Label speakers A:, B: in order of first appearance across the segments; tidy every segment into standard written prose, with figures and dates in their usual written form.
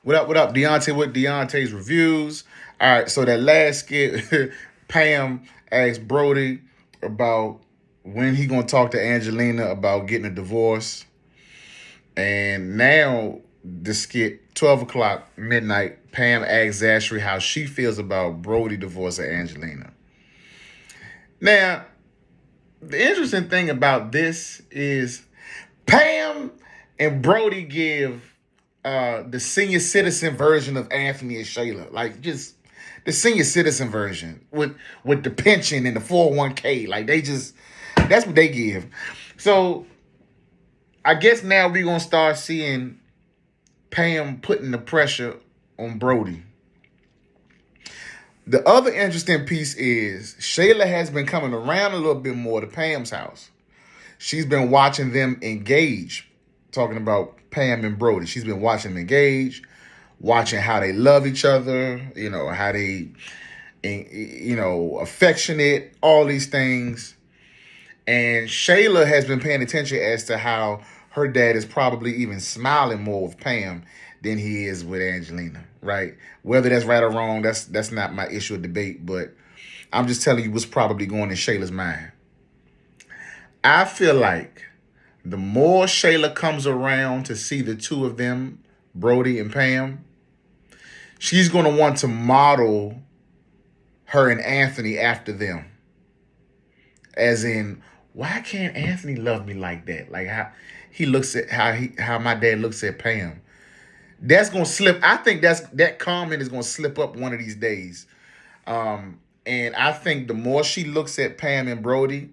A: What up, Deontay? With Deontay's reviews. All right, so that last skit, Pam asked Broadie about when he gonna talk to Angelina about getting a divorce, and now the skit 12 o'clock midnight. Pam asks Zashery how she feels about Broadie divorcing Angelina. Now, the interesting thing about this is Pam and Broadie give the senior citizen version of Anthony and Shayla. Like just the senior citizen version with the pension and the 401k. Like they just that's what they give. So I guess now we're gonna start seeing Pam putting the pressure on Broadie. The other interesting piece is Shayla has been coming around a little bit more to Pam's house. She's been watching them engage, talking about Pam and Broadie. She's been watching them engage, watching how they love each other, how they, affectionate, all these things. And Shayla has been paying attention as to how her dad is probably even smiling more with Pam than he is with Angelina, right? Whether that's right or wrong, that's not my issue of debate, but I'm just telling you what's probably going in Shayla's mind. I feel like the more Shayla comes around to see the two of them, Broadie and Pam, she's going to want to model her and Anthony after them. As in, why can't Anthony love me like that? Like how he looks at how my dad looks at Pam. That's gonna slip. I think that comment is gonna slip up one of these days. And I think the more she looks at Pam and Broadie,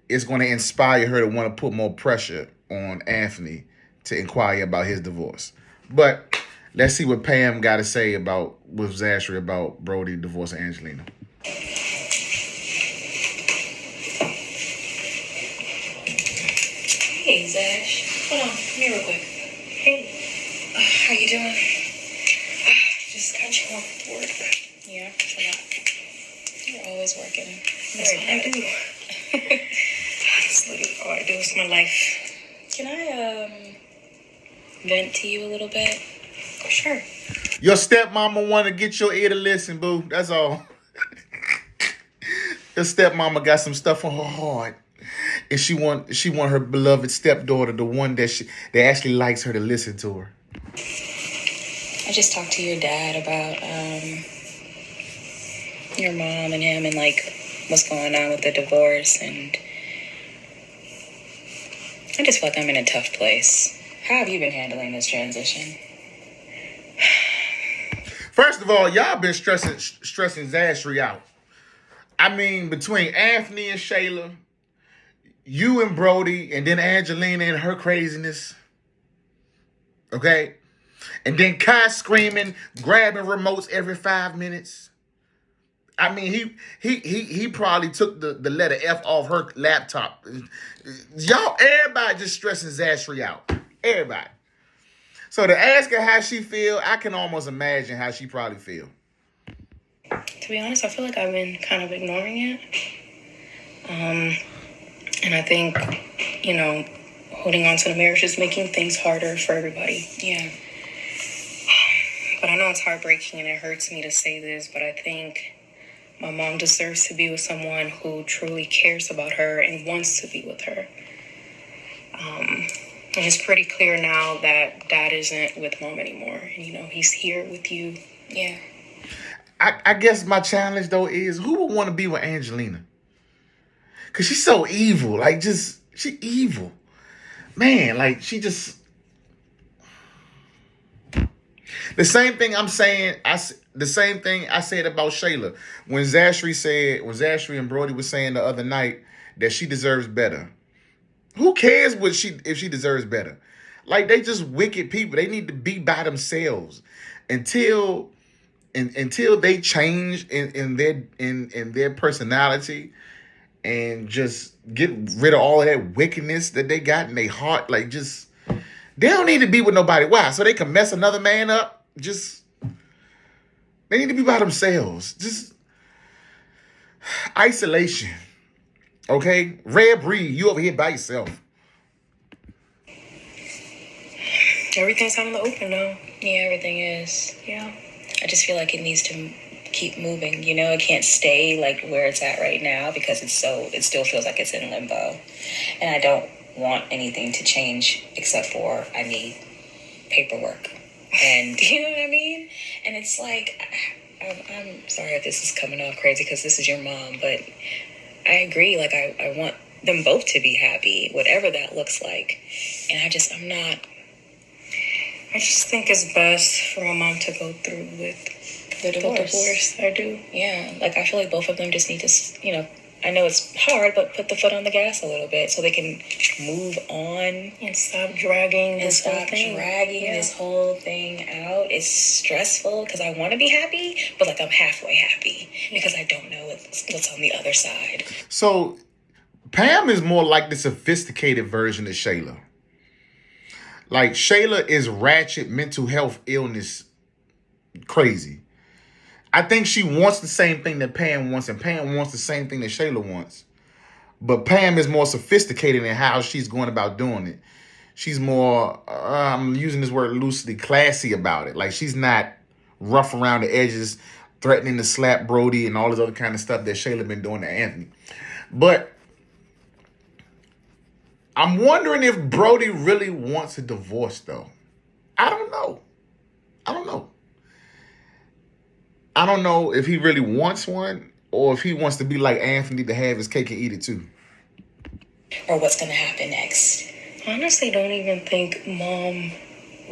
A: it's gonna inspire her to want to put more pressure on Anthony to inquire about his divorce. But let's see what Pam got to say with Zashery about Broadie divorcing Angelina.
B: Hey, Zash. Hold on. Come here real quick. Hey. How you doing? Just catching up with work. Yeah, a lot. You're always working. That's what I do. That's literally all I do with my life. Can I, vent to you a little bit? Sure.
A: Your stepmama want to get your ear to listen, boo. That's all. Your stepmama got some stuff on her heart. And she want her beloved stepdaughter, the one that actually likes her, to listen to her.
B: I just talked to your dad about your mom and him and what's going on with the divorce, and I just feel like I'm in a tough place. How have you been handling this transition?
A: First of all, y'all been stressing Zashery out. I mean, between Anthony and Shayla, you and Broadie, and then Angelina and her craziness. Okay? And then Kai screaming, grabbing remotes every 5 minutes. I mean, he probably took the letter F off her laptop. Y'all, everybody just stressing Zashery out. Everybody. So to ask her how she feel, I can almost imagine how she probably feel.
B: To be honest, I feel like I've been kind of ignoring it. And I think, holding on to the marriage is making things harder for everybody. Yeah. But I know it's heartbreaking and it hurts me to say this, but I think my mom deserves to be with someone who truly cares about her and wants to be with her. And it's pretty clear now that Dad isn't with Mom anymore. And, he's here with you. Yeah.
A: I guess my challenge, though, is who would want to be with Angelina? Because she's so evil. She evil. Man, she just... The same thing I'm saying, the same thing I said about Shayla. When Zashery and Broadie was saying the other night that she deserves better. Who cares if she deserves better? They just wicked people. They need to be by themselves until they change in their personality and just get rid of all of that wickedness that they got in their heart. They don't need to be with nobody. Why? So they can mess another man up? They need to be by themselves. Just isolation. Okay? Rare breed. You over here by yourself.
B: Everything's out in the open now. Yeah, everything is. Yeah. I just feel like it needs to keep moving. You know, it can't stay like where it's at right now because it still feels like it's in limbo. And I don't want anything to change except for I need paperwork. And you know what I mean? And it's like, I'm sorry if this is coming off crazy because this is your mom, but I agree. Like, I want them both to be happy, whatever that looks like. And I just think it's best for my mom to go through with the divorce. I do. Yeah. Like, I feel like both of them just need to, you know, I know it's hard, but put the foot on the gas a little bit so they can move on. And stop dragging this whole thing out. It's stressful because I want to be happy, but like I'm halfway happy because I don't know what's on the other side.
A: So Pam is more like the sophisticated version of Shayla. Like, Shayla is ratchet mental health illness crazy. I think she wants the same thing that Pam wants, and Pam wants the same thing that Shayla wants. But Pam is more sophisticated in how she's going about doing it. She's more, I'm using this word loosely, classy about it. Like, she's not rough around the edges, threatening to slap Broadie and all this other kind of stuff that Shayla been doing to Anthony. But I'm wondering if Broadie really wants a divorce, though. I don't know. I don't know if he really wants one or if he wants to be like Anthony to have his cake and eat it too.
B: Or what's going to happen next. Honestly, don't even think Mom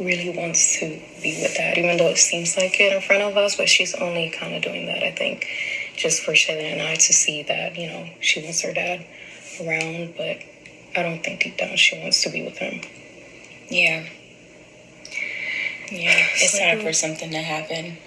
B: really wants to be with Dad, even though it seems like it in front of us, but she's only kind of doing that, I think, just for Shayla and I to see that, you know, she wants her dad around, but I don't think deep down she wants to be with him. Yeah. Yeah, it's time for something to happen.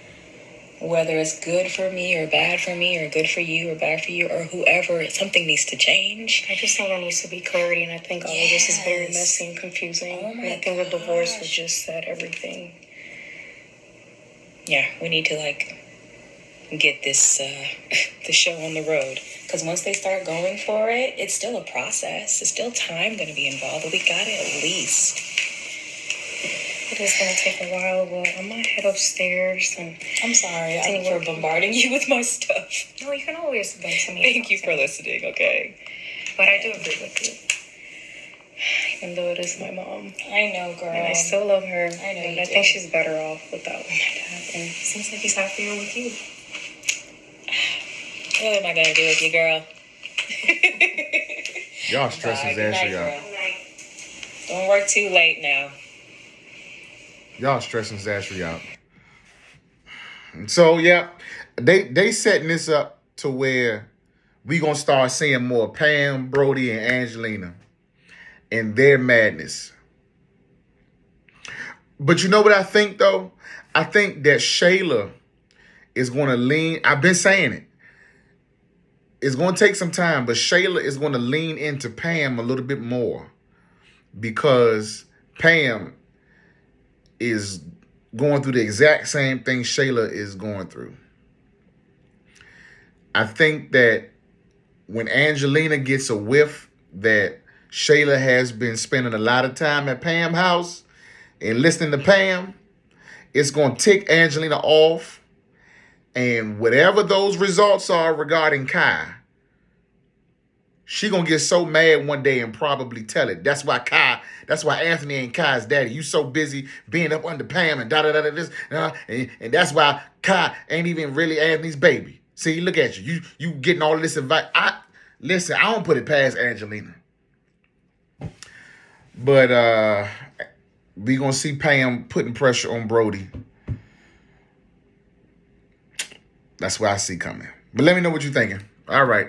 B: Whether it's good for me or bad for me or good for you or bad for you or whoever, something needs to change. I just think there needs to be clarity, and I think all of this is very messy and confusing. And I think the divorce would just set everything. Yeah, we need to, like, get this the show on the road. Because once they start going for it, it's still a process. There's still time going to be involved, but we got it at least. It is going to take a while, but I might head upstairs and... I'm sorry for bombarding you with my stuff. No, you can always vent to me. Thank you for listening, okay? But I do agree with you. Even though it is my mom. I know, girl. And I still love her. I know. And I think she's better off without my dad. And it seems like he's happier with you. What am I going to do with you, girl?
A: Y'all stressing Zashery out.
B: Don't work too late now.
A: Y'all stressing Zashery out. So, yeah, they setting this up to where we going to start seeing more Pam, Broadie, and Angelina and their madness. But you know what I think, though? I think that Shayla is going to lean. I've been saying it. It's going to take some time, but Shayla is going to lean into Pam a little bit more because Pam is going through the exact same thing Shayla is going through. I think that when Angelina gets a whiff that Shayla has been spending a lot of time at Pam's house and listening to Pam, it's going to tick Angelina off. And whatever those results are regarding Kai, she going to get so mad one day and probably tell it. That's why Anthony ain't Kai's daddy. You so busy being up under Pam and da-da-da-da this. And that's why Kai ain't even really Anthony's baby. See, look at you. You getting all this advice. Listen, I don't put it past Angelina. But we going to see Pam putting pressure on Broadie. That's what I see coming. But let me know what you're thinking. All right.